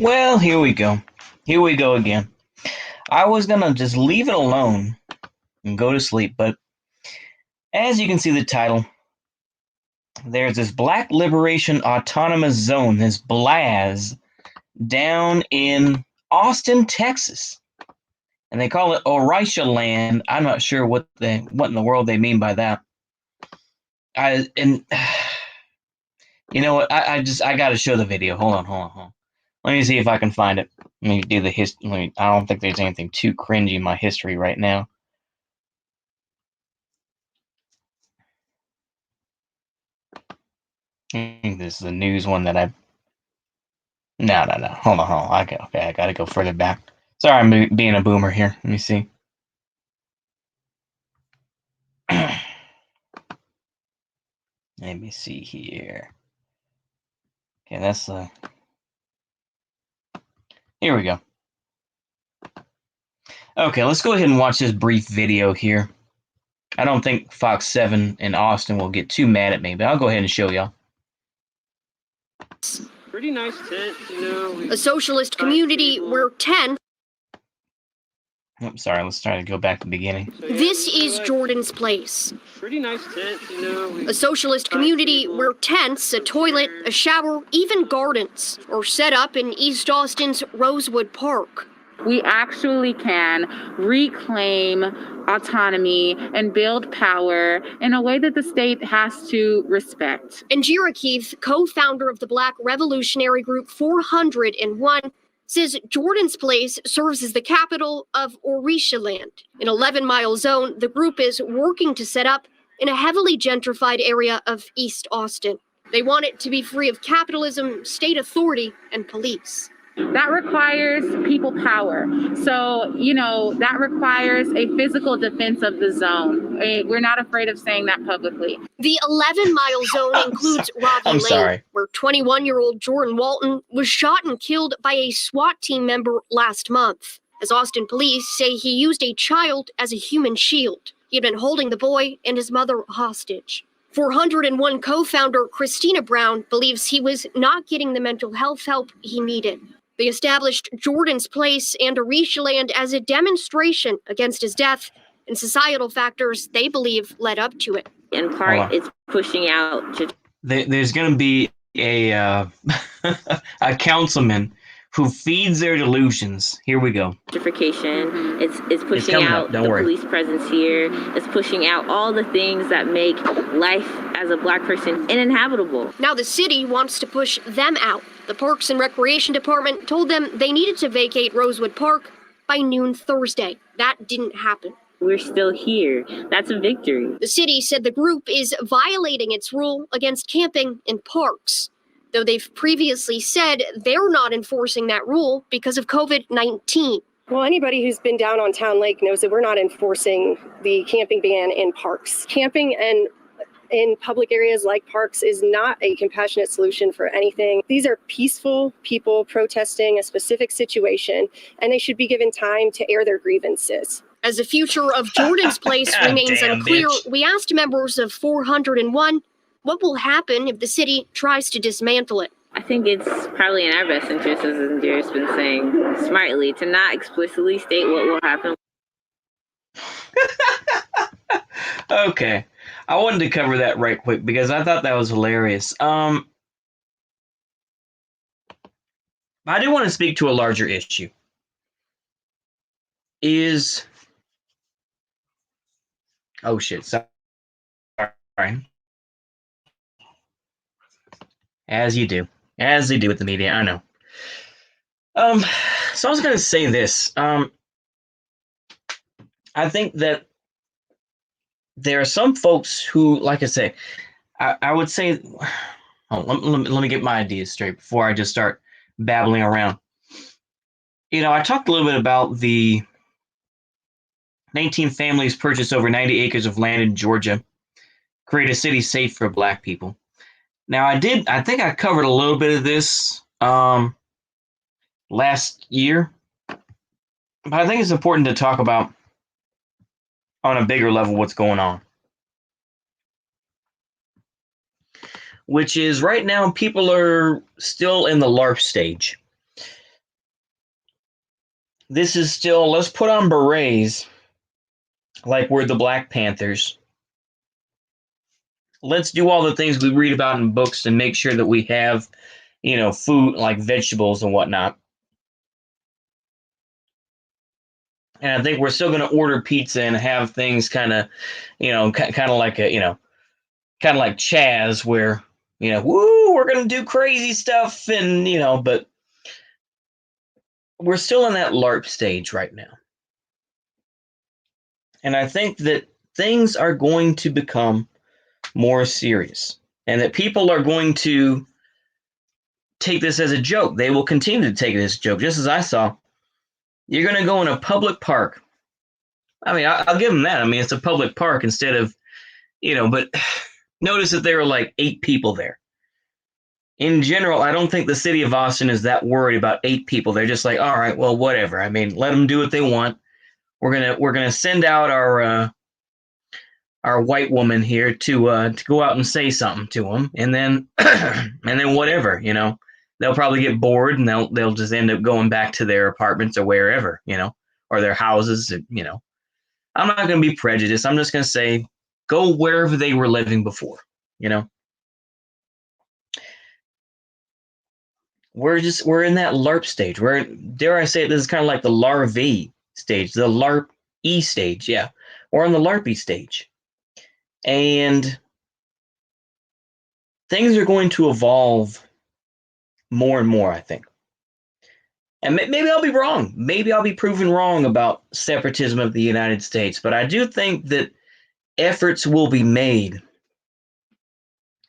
Well, here we go. Here we go again. I was gonna just leave it alone and go to sleep, but as you can see the title, there's this Black Liberation Autonomous Zone, this BLAZ, down in Austin, Texas. And they call it Orisha land. I'm not sure what in the world they mean by that. And you know what? I gotta show the video. Hold on. Let me see if I can find it. Let me do the history. I don't think there's anything too cringy in my history right now. I think this is a news one that I. No. Hold on. Okay, I gotta go further back. Sorry, I'm being a boomer here. Let me see. Let me see here. Okay, that's Here we go. Okay, let's go ahead and watch this brief video here. I don't think Fox 7 in Austin will get too mad at me, but I'll go ahead and show y'all. Pretty nice tent, you know. A socialist community where 10. I'm sorry, let's try to go back to the beginning. This is Jordan's place. Pretty nice tent, you know. A socialist community where tents, a toilet, a shower, even gardens are set up in East Austin's Rosewood Park. We actually can reclaim autonomy and build power in a way that the state has to respect. And Jira Keith, co-founder of the Black revolutionary group 401, says Jordan's place serves as the capital of Orisha land. An 11-mile zone the group is working to set up in a heavily gentrified area of East Austin. They want it to be free of capitalism, state authority, and police. That requires people power. So, that requires a physical defense of the zone. We're not afraid of saying that publicly. The 11-mile zone includes Robbie Lane, where 21-year-old Jordan Walton was shot and killed by a SWAT team member last month. As Austin police say, he used a child as a human shield. He had been holding the boy and his mother hostage. 401 co-founder Christina Brown believes he was not getting the mental health help he needed. They established Jordan's place and Orisha land as a demonstration against his death and societal factors they believe led up to it. In part, it's pushing out. There's going to be a a councilman who feeds their delusions. Here we go. Gentrification. It's pushing out the police presence here. It's pushing out all the things that make life as a Black person uninhabitable. Now the city wants to push them out. The Parks and Recreation Department told them they needed to vacate Rosewood Park by noon Thursday. That didn't happen. We're still here. That's a victory. The city said the group is violating its rule against camping in parks, though they've previously said they're not enforcing that rule because of COVID-19. Well, anybody who's been down on Town Lake knows that we're not enforcing the camping ban in parks. Camping and in public areas like parks is not a compassionate solution for anything. These are peaceful people protesting a specific situation, and they should be given time to air their grievances. As the future of Jordan's place remains unclear, we asked members of 401 what will happen if the city tries to dismantle it. I think it's probably in our best interest, as Indira's been saying smartly, to not explicitly state what will happen. Okay. I wanted to cover that right quick because I thought that was hilarious. I do want to speak to a larger issue. Oh shit, sorry. As you do. As they do with the media, I know. So I was gonna say this. I think that there are some folks who, like I say, I would say, let me get my ideas straight before I just start babbling around. I talked a little bit about the 19 families purchased over 90 acres of land in Georgia, create a city safe for Black people. Now, I think I covered a little bit of this last year, but I think it's important to talk about on a bigger level what's going on. Which is right now people are still in the LARP stage. this is still, let's put on berets like we're the Black Panthers. Let's do all the things we read about in books and make sure that we have, food like vegetables and whatnot. And I think we're still going to order pizza and have things kind of, kind of like kind of like Chaz, where, woo, we're going to do crazy stuff. And, but we're still in that LARP stage right now. And I think that things are going to become more serious and that people are going to take this as a joke. They will continue to take it as a joke, just as I saw. You're going to go in a public park. I mean, I'll give them that. I mean, it's a public park instead of, but notice that there are like 8 people there. In general, I don't think the city of Austin is that worried about 8 people. They're just like, all right, well, whatever. I mean, let them do what they want. We're gonna send out our white woman here to go out and say something to them, and then whatever, they'll probably get bored and they'll just end up going back to their apartments or wherever, or their houses, I'm not going to be prejudiced. I'm just going to say, go wherever they were living before, We're in that LARP stage. We're, dare I say it, this is kind of like the LARV stage, the LARP-E stage, yeah. We're on the LARP-E stage. And things are going to evolve more and more, I think. And maybe I'll be wrong. Maybe I'll be proven wrong about separatism of the United States. But I do think that efforts will be made.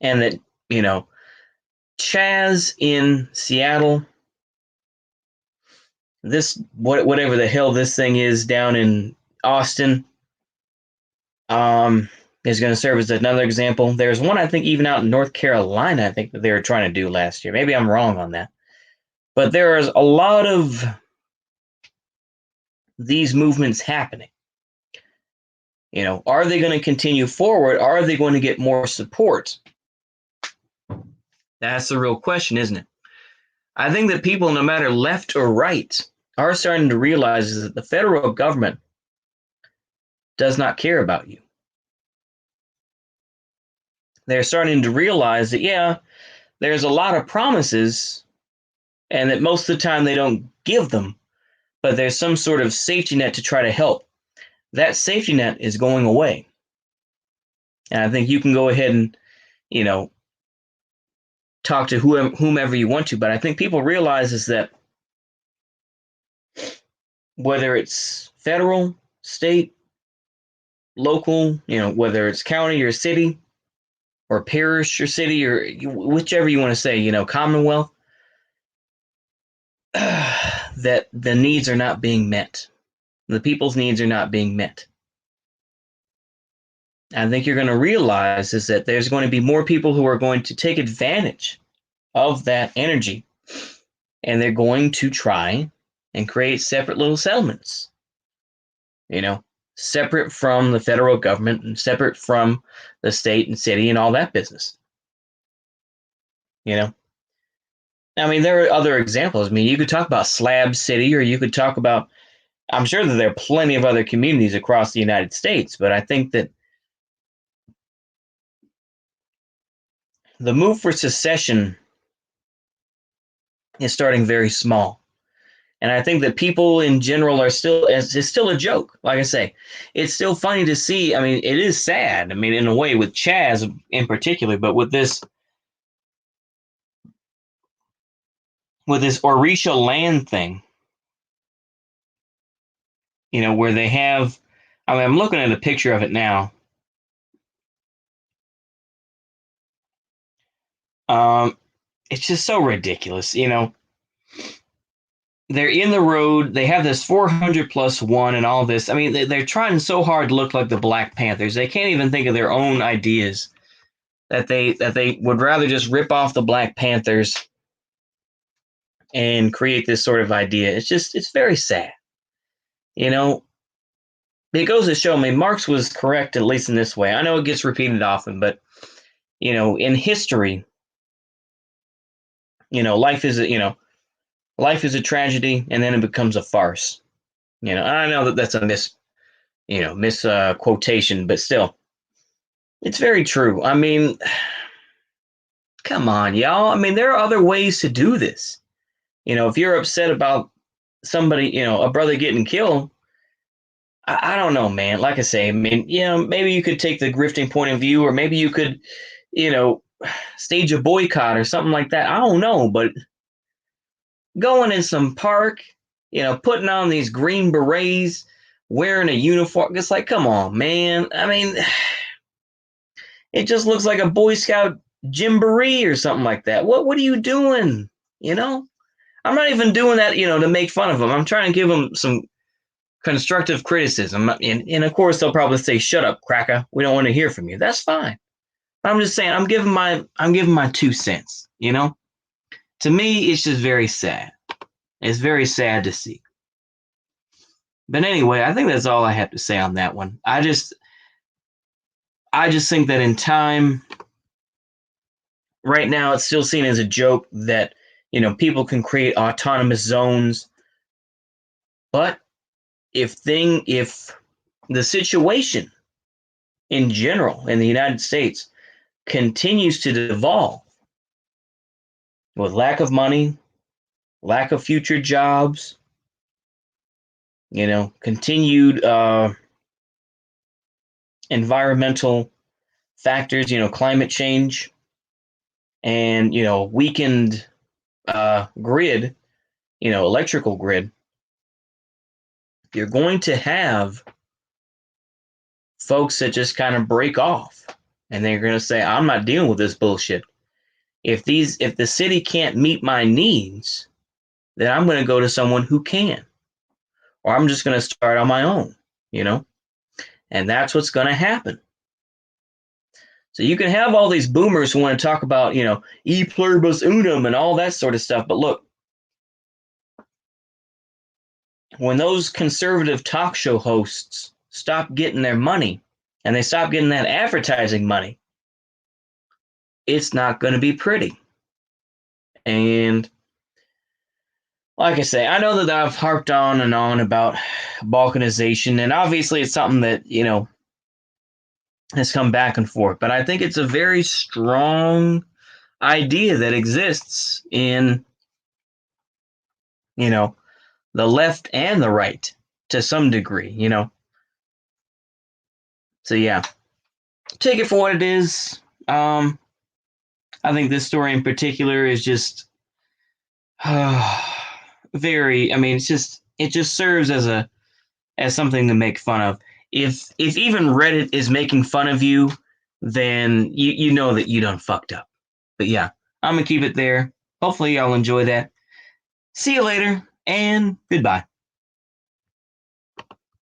And that, Chaz in Seattle, this, whatever the hell this thing is down in Austin, is going to serve as another example. There's one, I think, even out in North Carolina, I think that they were trying to do last year. Maybe I'm wrong on that. But there is a lot of these movements happening. Are they going to continue forward? Are they going to get more support? That's the real question, isn't it? I think that people, no matter left or right, are starting to realize that the federal government does not care about you. They're starting to realize that, yeah, there's a lot of promises and that most of the time they don't give them, but there's some sort of safety net to try to help. That safety net is going away. And I think you can go ahead and, talk to whomever you want to, but I think people realize is that whether it's federal, state, local, whether it's county or city or parish or city or whichever you want to say, Commonwealth, that the needs are not being met. The people's needs are not being met. I think you're going to realize is that there's going to be more people who are going to take advantage of that energy, and they're going to try and create separate little settlements, separate from the federal government and separate from the state and city and all that business. I mean, there are other examples. I mean, you could talk about Slab City, or you could talk about, I'm sure that there are plenty of other communities across the United States, but I think that the move for secession is starting very small. And I think that people in general are still, it's still a joke. Like I say, it's still funny to see. I mean, it is sad. I mean, in a way with Chaz in particular, but with this Orisha land thing, where they have, I mean, I'm looking at a picture of it now. It's just so ridiculous, They're in the road. They have this 400+1 and all this. I mean, they're trying so hard to look like the Black Panthers. They can't even think of their own ideas. That they would rather just rip off the Black Panthers and create this sort of idea. It's very sad. It goes to show me Marx was correct, at least in this way. I know it gets repeated often, but in history, life is a tragedy, and then it becomes a farce. You know, I know that that's a misquotation, but still, it's very true. I mean, come on, y'all. I mean, there are other ways to do this. You know, if you're upset about somebody, you know, a brother getting killed, I don't know, man. Like I say, I mean, you know, maybe you could take the grifting point of view, or maybe you could, you know, stage a boycott or something like that. I don't know, but going in some park, you know, putting on these green berets, wearing a uniform, it's like, come on, man. I mean, it just looks like a Boy Scout jamboree or something like that. What are you doing? You know, I'm not even doing that, you know, to make fun of them. I'm trying to give them some constructive criticism. And of course, they'll probably say, "Shut up, cracker. We don't want to hear from you." That's fine. I'm just saying, I'm giving my 2 cents. You know, to me, it's just very sad. It's very sad to see. But anyway, I think that's all I have to say on that one. I just think that in time, right now, it's still seen as a joke that, you know, people can create autonomous zones. But if the situation in general in the United States continues to devolve with lack of money, lack of future jobs, you know, continued environmental factors, you know, climate change, and, you know, weakened grid, you know, electrical grid, you're going to have folks that just kind of break off, and they're going to say, I'm not dealing with this bullshit. If the city can't meet my needs, then I'm going to go to someone who can, or I'm just going to start on my own, you know, and that's what's going to happen. So you can have all these boomers who want to talk about, you know, e pluribus unum and all that sort of stuff. But look, when those conservative talk show hosts stop getting their money and they stop getting that advertising money, it's not going to be pretty. And like I say, I know that I've harped on and on about balkanization, and obviously it's something that, you know, has come back and forth, but I think it's a very strong idea that exists in, you know, the left and the right to some degree, you know. So yeah, take it for what it is. I think this story in particular is just very, I mean, it just serves as something to make fun of. If even Reddit is making fun of you, then you know that you done fucked up. But yeah, I'm gonna keep it there. Hopefully y'all enjoy that. See you later, and goodbye.